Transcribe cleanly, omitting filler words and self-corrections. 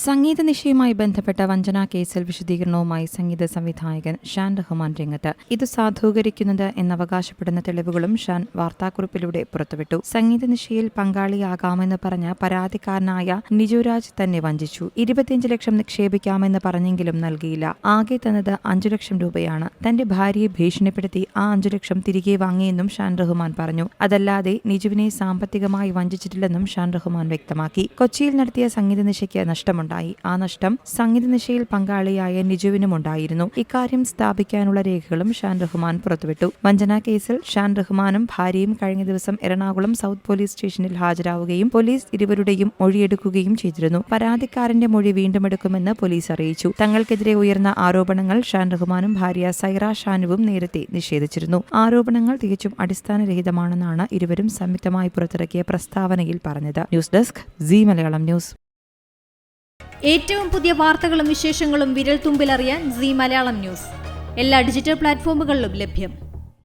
സംഗീത നിശയുമായി ബന്ധപ്പെട്ട വഞ്ചനാ കേസിൽ വിശദീകരണവുമായി സംഗീത സംവിധായകൻ ഷാൻ റഹ്മാൻ രംഗത്ത്. ഇത് സാധൂകരിക്കുന്നത് എന്നവകാശപ്പെടുന്ന തെളിവുകളും ഷാൻ വാർത്താക്കുറിപ്പിലൂടെ പുറത്തുവിട്ടു. സംഗീത നിശയിൽ പങ്കാളിയാകാമെന്ന് പറഞ്ഞ പരാതിക്കാരനായ നിജുരാജ് തന്നെ വഞ്ചിച്ചു. 25 ലക്ഷം നിക്ഷേപിക്കാമെന്ന് പറഞ്ഞെങ്കിലും നൽകിയില്ല. ആകെ തന്നത് 5 ലക്ഷം രൂപയാണ്. തന്റെ ഭാര്യയെ ഭീഷണിപ്പെടുത്തി ആ 5 ലക്ഷം തിരികെ വാങ്ങിയെന്നും ഷാൻ റഹ്മാൻ പറഞ്ഞു. അതല്ലാതെ നിജുവിനെ സാമ്പത്തികമായി വഞ്ചിച്ചിട്ടില്ലെന്നും ഷാൻ റഹ്മാൻ വ്യക്തമാക്കി. കൊച്ചിയിൽ നടത്തിയ സംഗീത നിശയ്ക്ക് നഷ്ടമുണ്ടായി. ആ നഷ്ടം സംഗീത നിശയിൽ പങ്കാളിയായ നിജുവിനുമുണ്ടായിരുന്നു. ഇക്കാര്യം സ്ഥാപിക്കാനുള്ള രേഖകളും ഷാൻ റഹ്മാൻ പുറത്തുവിട്ടു. വഞ്ചനാ കേസിൽ ഷാൻ റഹ്മാനും ഭാര്യയും കഴിഞ്ഞ ദിവസം എറണാകുളം സൗത്ത് പോലീസ് സ്റ്റേഷനിൽ ഹാജരാവുകയും പോലീസ് ഇരുവരുടെയും മൊഴിയെടുക്കുകയും ചെയ്തിരുന്നു. പരാതിക്കാരന്റെ മൊഴി വീണ്ടും എടുക്കുമെന്ന് പോലീസ് അറിയിച്ചു. തങ്ങൾക്കെതിരെ ഉയർന്ന ആരോപണങ്ങൾ ഷാൻ റഹ്മാനും ഭാര്യ സൈറ ഷാനുവും നേരത്തെ നിഷേധിച്ചിരുന്നു. ആരോപണങ്ങൾ തികച്ചും അടിസ്ഥാനരഹിതമാണെന്നാണ് ഇരുവരും സംയുക്തമായി പുറത്തിറക്കിയ പ്രസ്താവനയിൽ പറഞ്ഞത്. News desk Zee Malayalam news. ഏറ്റവും പുതിയ വാർത്തകളും വിശേഷങ്ങളും വിരൽ തുമ്പിലറിയാൻ സീ മലയാളം ന്യൂസ് എല്ലാ ഡിജിറ്റൽ പ്ലാറ്റ്ഫോമുകളിലും ലഭ്യം.